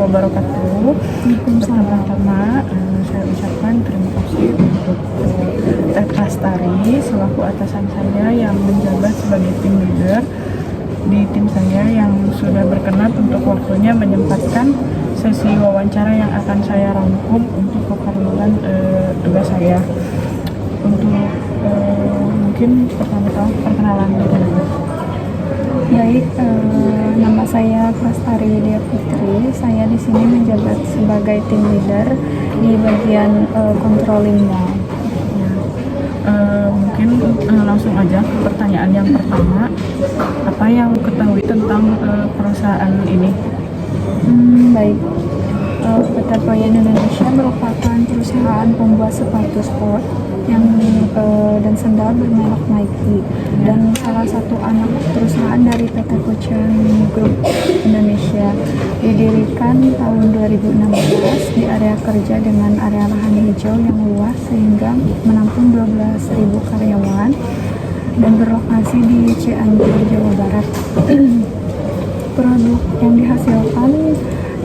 wabarakatuh. Pertama-tama saya ucapkan terima kasih untuk Teh Lastari selaku atasan saya yang menjabat sebagai tim leader di tim saya yang sudah berkenan untuk waktunya menyempatkan sesi wawancara yang akan saya rangkum untuk keperluan tugas saya. Untuk mungkin pertama-tama perkenalan diri. Baik, nama saya Lastari Widya Putri. Saya di sini menjabat sebagai tim leader di bagian controlling mall. Mungkin langsung aja ke pertanyaan yang pertama. Apa yang ketahui tentang perusahaan ini? Baik, PT Toyen Indonesia merupakan perusahaan pembuat sepatu sport yang dan sendal bermerek Nike dan salah satu anak perusahaan dari PT Kocan Group Indonesia. Didirikan tahun 2016 di area kerja dengan area lahan hijau yang luas sehingga menampung 12.000 karyawan dan berlokasi di Cianjur, Jawa Barat. Produk yang dihasilkan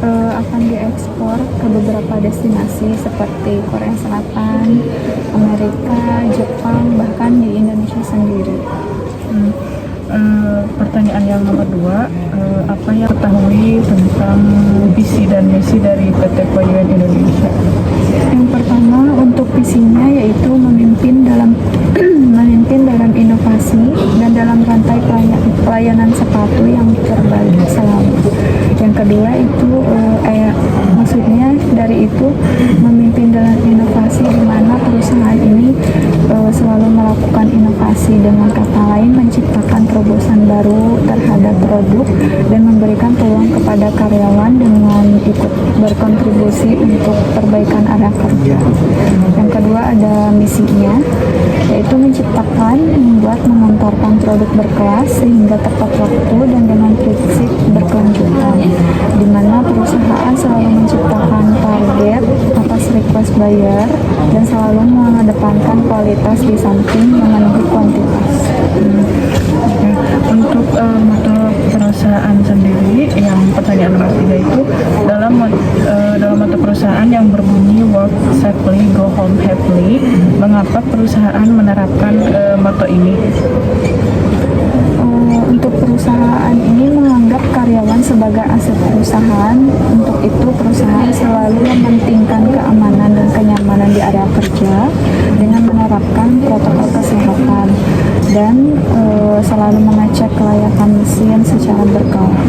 akan diekspor ke beberapa destinasi seperti Korea Selatan, Amerika, Jepang, bahkan di Indonesia sendiri. Pertanyaan yang nomor 2, apa yang ketahui tentang visi dan misi dari PT Toyen Indonesia? Yang pertama, untuk visinya yaitu memimpin dalam inovasi dan dalam rantai pelayanan sepatu yang terbaik selalu. Yang kedua itu maksudnya dari itu memimpin dalam inovasi di mana perusahaan ini selalu melakukan inovasi, dengan kata lain menciptakan terobosan baru terhadap produk dan memberikan peluang kepada karyawan dengan ikut berkontribusi untuk perbaikan area kerja. Yang kedua ada misinya, yaitu menciptakan, membuat, mengantarkan produk berkelas sehingga tepat waktu dan dengan prinsip berkelanjutan, di mana perusahaan selalu menciptakan target atas request buyer dan selalu mengedepankan kualitas di samping memenuhi kuantitas. Untuk moto perusahaan sendiri, yang pertanyaan nomor 3 itu dalam moto perusahaan yang berbunyi work safely, go home happily, mengapa perusahaan menerapkan moto ini? Untuk perusahaan ini menganggap karyawan sebagai aset perusahaan. Untuk itu perusahaan selalu mementingkan keamanan dan kenyamanan di area kerja dengan menerapkan protokol kesehatan dan selalu mengecek kelayakan mesin secara berkala.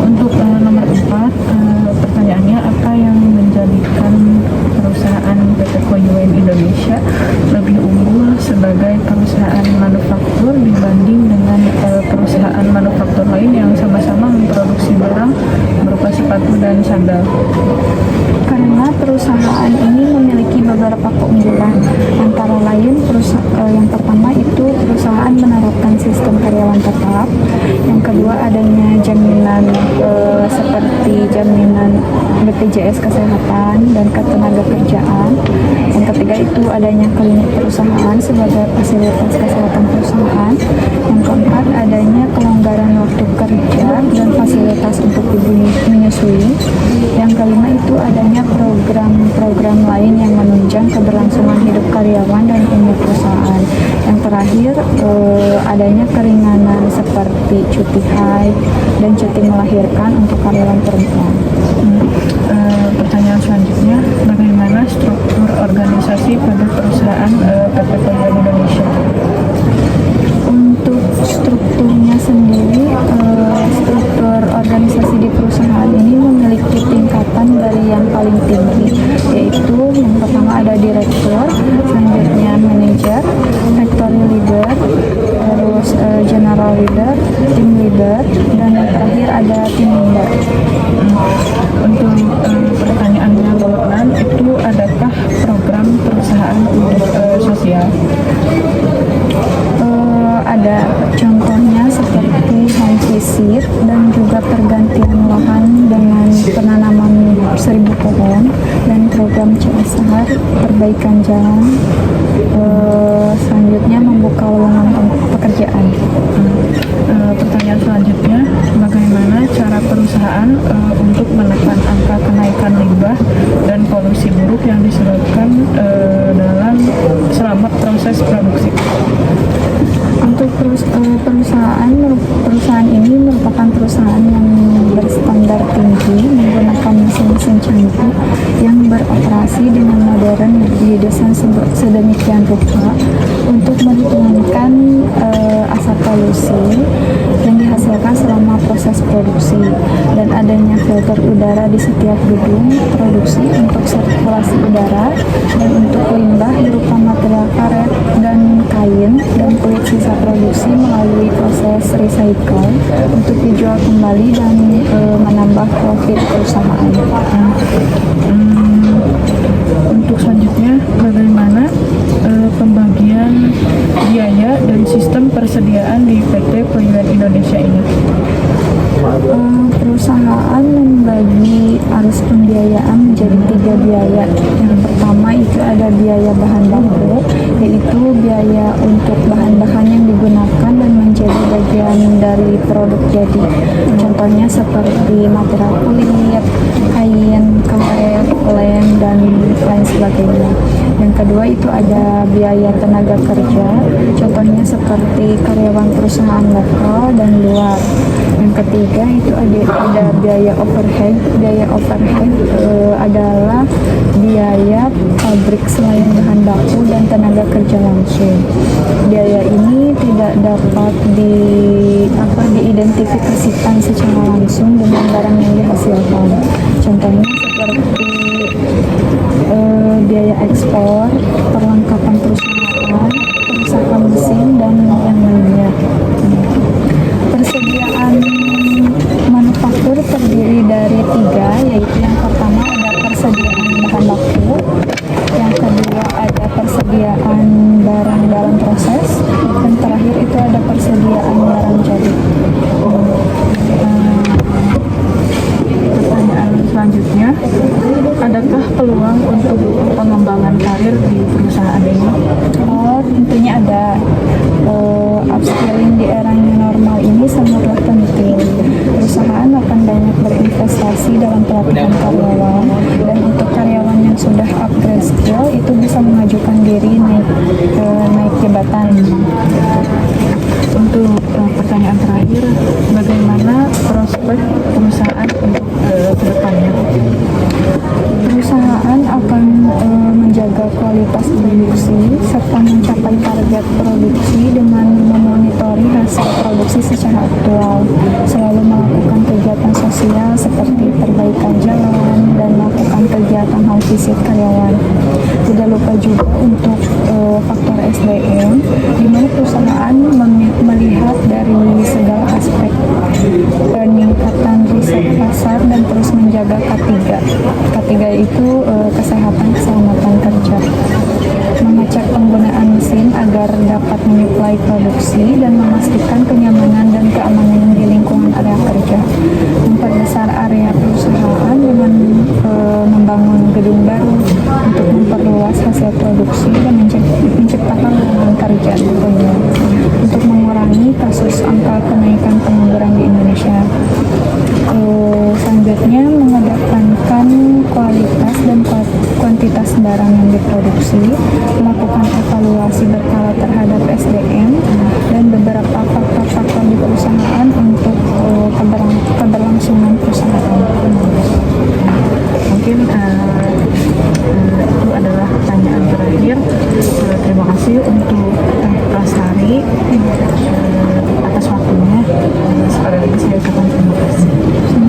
Untuk nomor 4, pertanyaannya apa yang menjadikan perusahaan PT Toyen Indonesia lebih unggul sebagai perusahaan manufaktur dibanding dengan perusahaan manufaktur lain yang sama-sama memproduksi barang berupa sepatu dan sandal? Karena perusahaan ini memiliki beberapa keunggulan, antara lain yang pertama itu perusahaan menerapkan sistem karyawan tetap, yang kedua adanya jaminan seperti jaminan BPJS kesehatan dan ketenaga kerjaan, yang ketiga itu adanya klinik perusahaan sebagai fasilitas kesehatan perusahaan, yang keempat adanya kelonggaran waktu kerja dan fasilitas untuk ibu menyusui, yang kelima itu adanya program-program lain yang menunjang keberlangsungan hidup karyawan dan unit perusahaan. Yang terakhir adanya keringanan seperti cuti haid dan cuti melahirkan untuk karyawan perempuan. Pertanyaan selanjutnya, bagaimana struktur organisasi pada perusahaan PT Toyen Indonesia? Untuk strukturnya sendiri, struktur organisasi di perusahaan ini memiliki tingkatan dari yang paling tinggi, yaitu yang pertama ada direktur, selanjutnya manajer, factory leader, terus general leader, team leader, dan yang terakhir ada team leader. Untuk pertanyaan yang nomor 6 itu, adakah program perusahaan untuk sosial? Ada contohnya seperti home visit dan juga pergantian lahan dengan penanaman 1.000 pohon dan program CSR, perbaikan jalan, selanjutnya membuka lowongan pekerjaan. Pertanyaan selanjutnya, bagaimana cara perusahaan perusahaan untuk menekan angka kenaikan limbah dan polusi buruk yang disebabkan dalam selama proses produksi. Untuk perusahaan ini merupakan perusahaan yang berstandar tinggi, menggunakan mesin-mesin canggih yang beroperasi dengan modern, didesain sedemikian rupa untuk meringankan asap polusi yang dihasilkan selama proses produksi, dan adanya filter udara di setiap gedung produksi untuk sirkulasi udara, dan untuk limbah berupa material karet dan kain dan kulit sisa produksi melalui proses recycle untuk dijual kembali dan menambah profit perusahaan. Untuk selanjutnya, bagaimana pembagian biaya dan sistem persediaan di PT Plywood Indonesia ini? Perusahaan membagi arus pembiayaan menjadi 3 biaya. Yang pertama itu ada biaya bahan baku, yaitu biaya untuk bahan-bahan yang digunakan dan menjadi bagian dari produk jadi. Contohnya seperti material kulit, kain, karet, lem, dan lain sebagainya. Yang kedua itu ada biaya tenaga kerja, contohnya seperti karyawan perusahaan lokal dan luar. Yang ketiga itu ada biaya overhead. Biaya overhead adalah biaya pabrik selain bahan baku dan tenaga kerja langsung. Biaya ini tidak dapat diidentifikasikan secara langsung dengan barang yang dihasilkan. Contohnya seperti biaya ekspor, perlengkapan perusahaan, kerusakan mesin, dan yang lainnya. Persediaan manufaktur terdiri dari 3, yaitu yang pertama ada persediaan bahan baku, yang kedua ada persediaan barang dalam proses, dan terakhir itu ada persediaan barang jadi. Pertanyaan selanjutnya, adakah peluang untuk pengembangan karir di perusahaan ini? Tentunya ada. Upskilling di era new normal ini sangatlah penting. Perusahaan akan banyak berinvestasi dalam pelatihan karyawan, dan untuk karyawan yang sudah upgrade skill itu bisa mengajukan diri naik jabatan. Untuk pertanyaan terakhir, bagaimana prospek perusahaan untuk kedepannya? Perusahaan akan menjaga kualitas produksi serta mencapai target produksi dengan memonitori hasil produksi secara aktual, selalu melakukan kegiatan sosial seperti perbaikan jalan dan melakukan kegiatan house visit karyawan. Tidak lupa juga untuk faktor SDM, di mana perusahaan melihat dari segala aspek peningkatan riset pasar dan terus menjaga K3. K3 itu kesehatan keselamatan kerja. Mengecek penggunaan mesin agar dapat menyuplai produksi dan memastikan kenyamanan dan keamanan di lingkungan area kerja. Memperbesar area perusahaan dengan membangun gedung baru untuk memperluas hasil produksi dan menciptakan lapangan kerja tentunya, untuk mengurangi kasus angka kenaikan pengangguran di Indonesia. Selanjutnya, mengedepankan kualitas dan kuantitas barang yang diproduksi, melakukan evaluasi berkala terhadap SDM dan beberapa faktor-faktor di perusahaan untuk keberlangsungan perusahaan. Mungkin itu adalah pertanyaan terakhir. Terima kasih untuk Lastari atas waktunya. Sekali lagi saya ucapkan terima kasih.